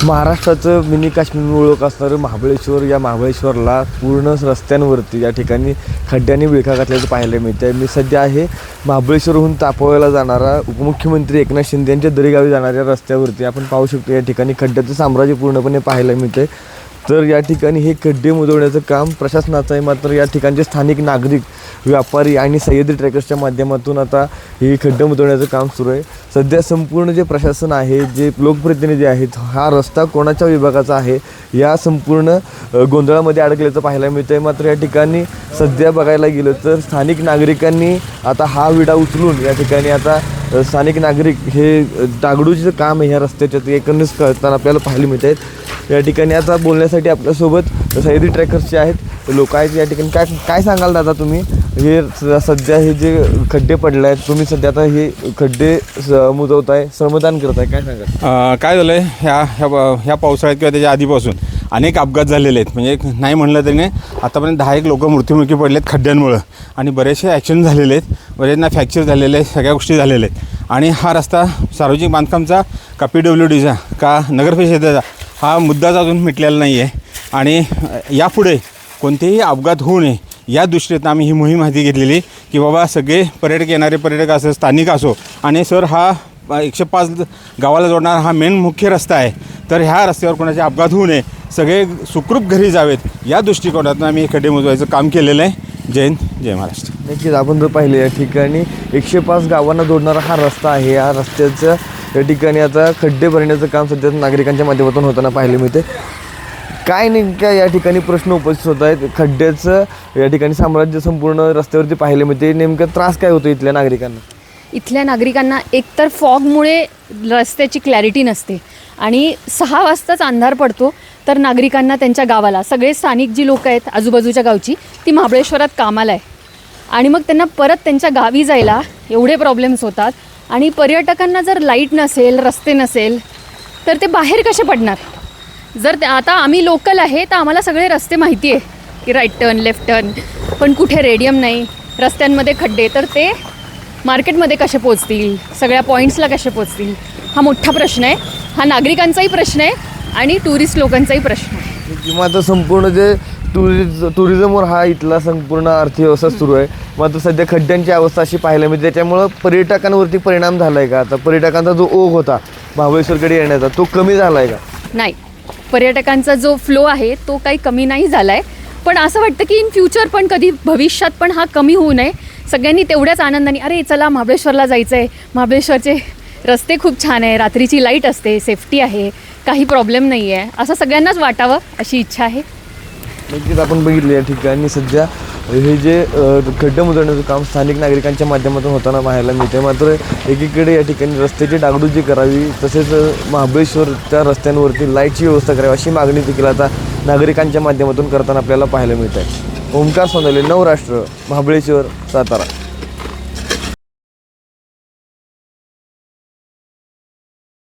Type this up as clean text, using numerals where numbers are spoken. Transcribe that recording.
महाराष्ट्राचं मिनी काश्मीर म्हणून ओळख असणारं महाबळेश्वर, या महाबळेश्वरला पूर्ण रस्त्यांवरती या ठिकाणी खड्ड्यांनी विळखा घातल्याचं पाहायला मिळतं. मी सध्या आहे महाबळेश्वरहून तापोळला जाणारा उपमुख्यमंत्री एकनाथ शिंदे यांच्या दरेगावी जाणाऱ्या रस्त्यावरती. आपण पाहू शकतो या ठिकाणी खड्ड्याचं साम्राज्य पूर्णपणे पाहायला मिळतं. तर या ठिकाणी हे खड्डे मुजवण्याचं काम प्रशासनाचं आहे, मात्र या ठिकाणचे स्थानिक नागरिक, व्यापारी आणि सह्याद्री ट्रॅकर्सच्या माध्यमातून आता हे खड्डे मुजवण्याचं काम सुरू आहे. सध्या संपूर्ण जे प्रशासन आहे, जे लोकप्रतिनिधी आहेत, हा रस्ता कोणाच्या विभागाचा आहे या संपूर्ण गोंधळामध्ये अडकल्याचं पाहायला मिळतं आहे. मात्र या ठिकाणी सध्या बघायला गेलं तर स्थानिक नागरिकांनी आता हा विडा उचलून या ठिकाणी आता स्थानिक नागरिक हे डागडूचं काम ह्या रस्त्याच्या ते एकंदरीत करताना आपल्याला पाहायला मिळत आहेत. या ठिकाणी आता बोलण्यासाठी आपल्यासोबत सह्याद्री ट्रॅकर्सचे आहेत लोक आहेत. या ठिकाणी काय सांगाल दादा तुम्ही, हे सध्या हे जे खड्डे पडले आहेत, तुम्ही सध्या आता हे खड्डे मुजवताय, श्रमदान करताय, काय सांगाल? काय झालं आहे ह्या पावसाळ्यात किंवा त्याच्या आधीपासून अनेक अपघात झालेले आहेत. म्हणजे नाही म्हणलं तरी नाही, आतापर्यंत 10 लोक मृत्युमुखी पडले आहेत खड्ड्यांमुळं आणि बरेचसे ॲक्सिडेंट झालेले आहेत, बरेचना फ्रॅक्चर झालेले आहेत, सगळ्या गोष्टी झालेल्या आहेत. आणि हा रस्ता सार्वजनिक बांधकामचा का PWDचा का नगरपरिषदेचा हा मुद्दाच अजून मिटलेला नाही आहे. आणि यापुढे कोणतेही अपघात होऊ नये या दृष्टीनं आम्ही ही मोहीम हाती घेतलेली की बाबा सगळे पर्यटक, येणारे पर्यटक असो, स्थानिक असो, आणि सर हा 105 गावाला जोडणारा हा मेन मुख्य रस्ता आहे. तर ह्या रस्त्यावर कोणाचे अपघात होऊ नये, सगळे सुखरूप घरी जावेत या दृष्टिकोनातून आम्ही हे खड्डे मुजवायचं काम केलेलं आहे. जय हिंद, जय महाराष्ट्र. नक्कीच आपण जर पाहिले या ठिकाणी 105 गावांना जोडणारा हा रस्ता आहे. या रस्त्याचं या ठिकाणी आता खड्डे भरण्याचं काम सध्या नागरिकांच्या माध्यमातून होताना पाहायला मिळते. काय नेमक्या या ठिकाणी प्रश्न उपस्थित होत आहेत? खड्ड्याचं या ठिकाणी साम्राज्य संपूर्ण रस्त्यावरती पाहायला मिळते. नेमका त्रास काय होतो इथल्या नागरिकांना? इथल्या नागरिकांना एकतर फॉगमुळे रस्त्याची क्लॅरिटी नसते आणि 6 वाजताच अंधार पडतो. तर नागरिकांना त्यांच्या गावाला, सगळे स्थानिक जी लोक आहेत आजूबाजूच्या गावची, ती महाबळेश्वरात कामाला आहे आणि मग त्यांना परत त्यांच्या गावी जायला एवढे प्रॉब्लेम्स होतात. आणि पर्यटकांना जर लाईट नसेल, रस्ते नसेल, तर ते बाहेर कसे पडणार? जर आता आम्ही लोकल आहे तर आम्हाला सगळे रस्ते माहिती आहे की राईट टर्न, लेफ्ट टर्न, पण कुठे रेडियम नाही, रस्त्यांमध्ये खड्डे, तर ते मार्केटमध्ये कसे पोचतील, सगळ्या पॉईंट्सला कसे पोचतील, हा मोठा प्रश्न आहे. हा नागरिकांचाही प्रश्न आहे आणि टुरिस्ट लोकांचाही प्रश्न आहे. किंवा आता संपूर्ण जे टुरिझमवर हा इथला संपूर्ण अर्थव्यवस्था सुरू आहे. मात्र सध्या खड्ड्यांची अवस्था अशी पाहायला मिळते, त्याच्यामुळं पर्यटकांवरती परिणाम झाला आहे का? आता पर्यटकांचा जो ओघ होता महाबळेश्वरकडे येण्याचा, तो कमी झाला आहे का? नाही, पर्यटकांचा जो फ्लो आहे तो काही कमी नाही झाला आहे. पण असं वाटतं की इन फ्युचर पण, कधी भविष्यात पण हा कमी होऊ नये. सगळ्यांनी तेवढ्याच आनंदाने, अरे चला महाबळेश्वरला जायचं आहे, महाबळेश्वरचे रस्ते खूप छान आहे, रात्रीची लाईट असते, सेफ्टी आहे, काही प्रॉब्लेम नाही आहे, असं सगळ्यांनाच वाटावं अशी इच्छा आहे. नक्कीच आपण बघितलं या ठिकाणी सध्या हे जे खड्डे मुजवण्याचं काम स्थानिक नागरिकांच्या माध्यमातून होताना पाहायला मिळते. मात्र एकीकडे या ठिकाणी रस्त्याची डागडुजी करावी, तसेच महाबळेश्वरच्या रस्त्यांवरती लाईटची व्यवस्था करावी अशी मागणी देखील आता नागरिकांच्या माध्यमातून करताना आपल्याला पाहायला मिळत आहे. ओमकार सोनवणे, नवराष्ट्र, महाबळेश्वर, सातारा.